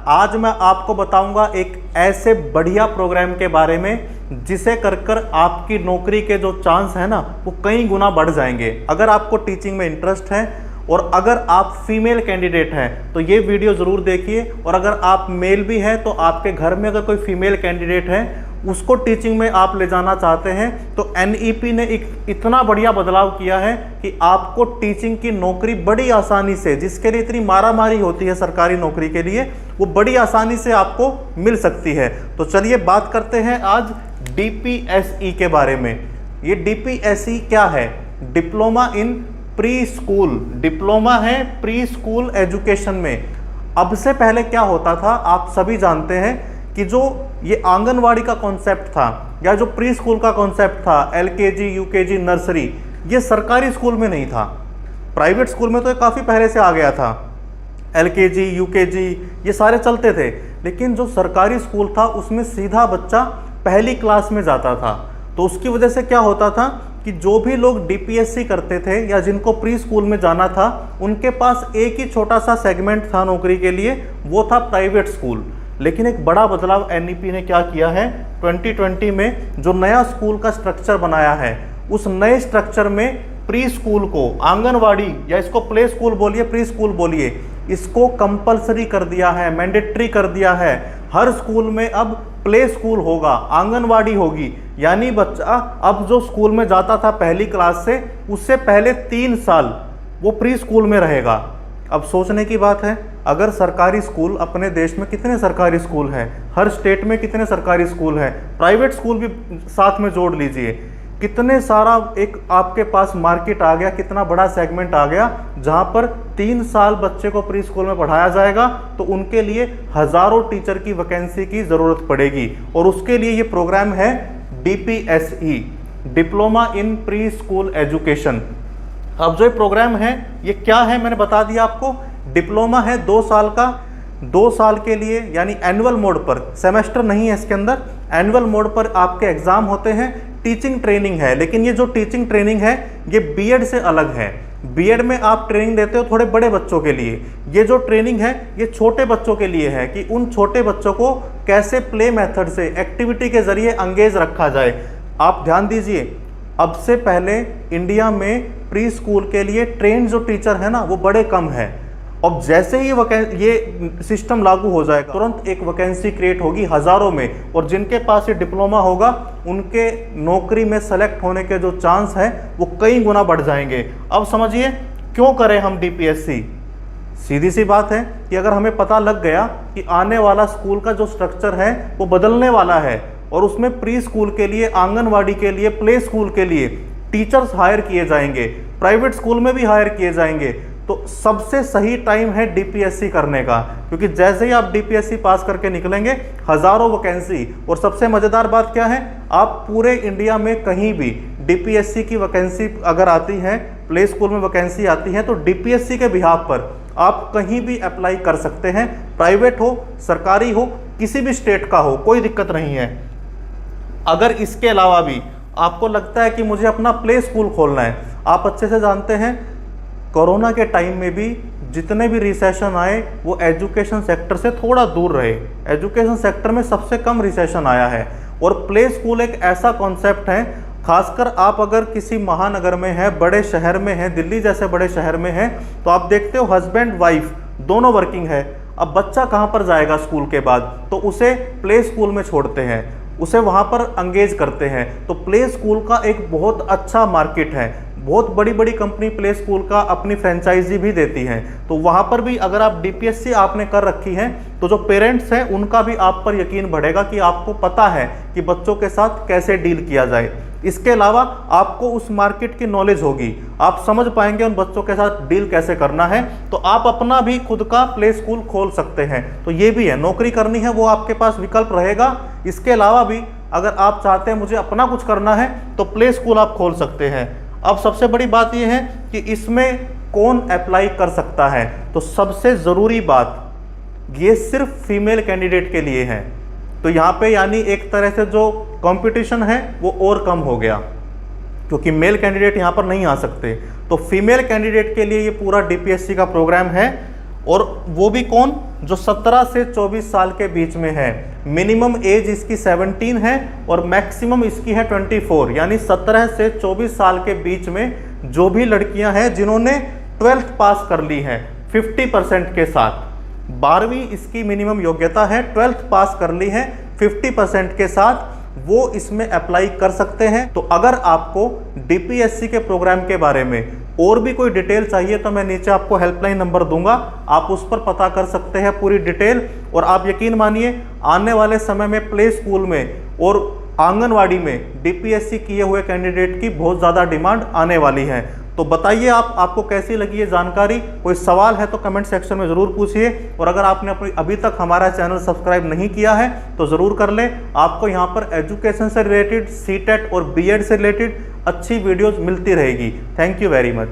आज मैं आपको बताऊंगा एक ऐसे बढ़िया प्रोग्राम के बारे में जिसे कर आपकी नौकरी के जो चांस है ना वो कई गुना बढ़ जाएंगे। अगर आपको टीचिंग में इंटरेस्ट है और अगर आप फीमेल कैंडिडेट हैं तो ये वीडियो ज़रूर देखिए, और अगर आप मेल भी हैं तो आपके घर में अगर कोई फीमेल कैंडिडेट है उसको टीचिंग में आप ले जाना चाहते हैं तो NEP ने एक इतना बढ़िया बदलाव किया है कि आपको टीचिंग की नौकरी बड़ी आसानी से, जिसके लिए इतनी मारामारी होती है सरकारी नौकरी के लिए, वो बड़ी आसानी से आपको मिल सकती है। तो चलिए बात करते हैं आज DPSE के बारे में। ये DPSE क्या है? Diploma in pre school, diploma है प्री स्कूल एजुकेशन में। अब से पहले क्या होता था आप सभी जानते हैं कि जो ये आंगनवाड़ी का कॉन्सेप्ट था या जो प्री स्कूल का कॉन्सेप्ट था, LKG UKG नर्सरी, ये सरकारी स्कूल में नहीं था। प्राइवेट स्कूल में तो ये काफ़ी पहले से आ गया था, LKG UKG ये सारे चलते थे, लेकिन जो सरकारी स्कूल था उसमें सीधा बच्चा पहली क्लास में जाता था। तो उसकी वजह से क्या होता था कि जो भी लोग DPSC करते थे या जिनको प्री स्कूल में जाना था उनके पास एक ही छोटा सा सेगमेंट था नौकरी के लिए, वो था प्राइवेट स्कूल। लेकिन एक बड़ा बदलाव NEP ने क्या किया है 2020 में, जो नया स्कूल का स्ट्रक्चर बनाया है, उस नए स्ट्रक्चर में प्री स्कूल को, आंगनवाड़ी या इसको प्ले स्कूल बोलिए प्री स्कूल बोलिए, इसको कंपलसरी कर दिया है, मैंडेटरी कर दिया है। हर स्कूल में अब प्ले स्कूल होगा, आंगनवाड़ी होगी, यानी बच्चा अब जो स्कूल में जाता था पहली क्लास से, उससे पहले 3 साल वो प्री स्कूल में रहेगा। अब सोचने की बात है, अगर सरकारी स्कूल, अपने देश में कितने सरकारी स्कूल हैं, हर स्टेट में कितने सरकारी स्कूल हैं, प्राइवेट स्कूल भी साथ में जोड़ लीजिए, कितने सारा एक आपके पास मार्केट आ गया, कितना बड़ा सेगमेंट आ गया जहां पर 3 साल बच्चे को प्री स्कूल में पढ़ाया जाएगा। तो उनके लिए हजारों टीचर की वैकेंसी की ज़रूरत पड़ेगी, और उसके लिए ये प्रोग्राम है DPSE, diploma in pre school education. अब जो ये प्रोग्राम है ये क्या है मैंने बता दिया आपको। डिप्लोमा है 2 साल का, 2 साल के लिए यानी एनुअल मोड पर, सेमेस्टर नहीं है इसके अंदर, एनुअल मोड पर आपके एग्जाम होते हैं। टीचिंग ट्रेनिंग है, लेकिन ये जो टीचिंग ट्रेनिंग है ये बीएड से अलग है। बीएड में आप ट्रेनिंग देते हो थोड़े बड़े बच्चों के लिए, ये जो ट्रेनिंग है ये छोटे बच्चों के लिए है कि उन छोटे बच्चों को कैसे प्ले मेथड से, एक्टिविटी के जरिए एंगेज रखा जाए। आप ध्यान दीजिए, अब से पहले इंडिया में प्री स्कूल के लिए ट्रेंड जो टीचर है ना वो बड़े कम है। अब जैसे ही ये सिस्टम लागू हो जाएगा तुरंत एक वैकेंसी क्रिएट होगी हज़ारों में, और जिनके पास ये डिप्लोमा होगा उनके नौकरी में सेलेक्ट होने के जो चांस है वो कई गुना बढ़ जाएंगे। अब समझिए क्यों करें हम DPSC। सीधी सी बात है कि अगर हमें पता लग गया कि आने वाला स्कूल का जो स्ट्रक्चर है वो बदलने वाला है और उसमें प्री स्कूल के लिए, आंगनवाड़ी के लिए, प्ले स्कूल के लिए टीचर्स हायर किए जाएंगे, प्राइवेट स्कूल में भी हायर किए जाएंगे, तो सबसे सही टाइम है DPSC करने का, क्योंकि जैसे ही आप DPSC पास करके निकलेंगे हज़ारों वैकेंसी। और सबसे मज़ेदार बात क्या है, आप पूरे इंडिया में कहीं भी DPSC की वैकेंसी अगर आती है, प्ले स्कूल में वैकेंसी आती है, तो DPSC के बिहाफ पर आप कहीं भी अप्लाई कर सकते हैं, प्राइवेट हो, सरकारी हो, किसी भी स्टेट का हो, कोई दिक्कत नहीं है। अगर इसके अलावा भी आपको लगता है कि मुझे अपना प्ले स्कूल खोलना है, आप अच्छे से जानते हैं कोरोना के टाइम में भी जितने भी रिसेशन आए वो एजुकेशन सेक्टर से थोड़ा दूर रहे। एजुकेशन सेक्टर में सबसे कम रिसेशन आया है, और प्ले स्कूल एक ऐसा कॉन्सेप्ट है, खासकर आप अगर किसी महानगर में हैं, बड़े शहर में हैं, दिल्ली जैसे बड़े शहर में हैं, तो आप देखते हो हस्बैंड वाइफ दोनों वर्किंग है। अब बच्चा कहाँ पर जाएगा स्कूल के बाद, तो उसे प्ले स्कूल में छोड़ते हैं, उसे वहाँ पर एंगेज करते हैं। तो प्ले स्कूल का एक बहुत अच्छा मार्केट है, बहुत बड़ी बड़ी कंपनी प्ले स्कूल का अपनी फ्रेंचाइजी भी देती हैं। तो वहाँ पर भी अगर आप DPSC आपने कर रखी है तो जो पेरेंट्स हैं उनका भी आप पर यकीन बढ़ेगा कि आपको पता है कि बच्चों के साथ कैसे डील किया जाए। इसके अलावा आपको उस मार्केट की नॉलेज होगी, आप समझ पाएंगे उन बच्चों के साथ डील कैसे करना है, तो आप अपना भी खुद का प्ले स्कूल खोल सकते हैं। तो ये भी है, नौकरी करनी है वो आपके पास विकल्प रहेगा। इसके अलावा भी अगर आप चाहते हैं मुझे अपना कुछ करना है तो प्ले स्कूल आप खोल सकते हैं। अब सबसे बड़ी बात यह है कि इसमें कौन अप्लाई कर सकता है, तो सबसे ज़रूरी बात ये सिर्फ फीमेल कैंडिडेट के लिए है। तो यहाँ पे यानी एक तरह से जो कंपटीशन है वो और कम हो गया, क्योंकि मेल कैंडिडेट यहाँ पर नहीं आ सकते। तो फीमेल कैंडिडेट के लिए ये पूरा DPSC का प्रोग्राम है। और वो भी कौन, जो 17 से 24 साल के बीच में है। मिनिमम एज इसकी 17 है और मैक्सिमम इसकी है 24, यानी 17 से 24 साल के बीच में जो भी लड़कियां हैं जिन्होंने 12th पास कर ली है 50% के साथ, 12वीं इसकी मिनिमम योग्यता है, 12th पास कर ली है 50% के साथ, वो इसमें अप्लाई कर सकते हैं। तो अगर आपको डीपीएससी के प्रोग्राम के बारे में और भी कोई डिटेल चाहिए तो मैं नीचे आपको हेल्पलाइन नंबर दूंगा, आप उस पर पता कर सकते हैं पूरी डिटेल। और आप यकीन मानिए आने वाले समय में प्ले स्कूल में और आंगनवाड़ी में डीपीएससी किए हुए कैंडिडेट की बहुत ज़्यादा डिमांड आने वाली है। तो बताइए आपको कैसी लगी ये जानकारी। कोई सवाल है तो कमेंट सेक्शन में ज़रूर पूछिए, और अगर आपने अभी तक हमारा चैनल सब्सक्राइब नहीं किया है तो ज़रूर कर लें। आपको यहाँ पर एजुकेशन से रिलेटेड, सीटेट और बीएड से रिलेटेड अच्छी वीडियोज़ मिलती रहेगी। Thank you very much.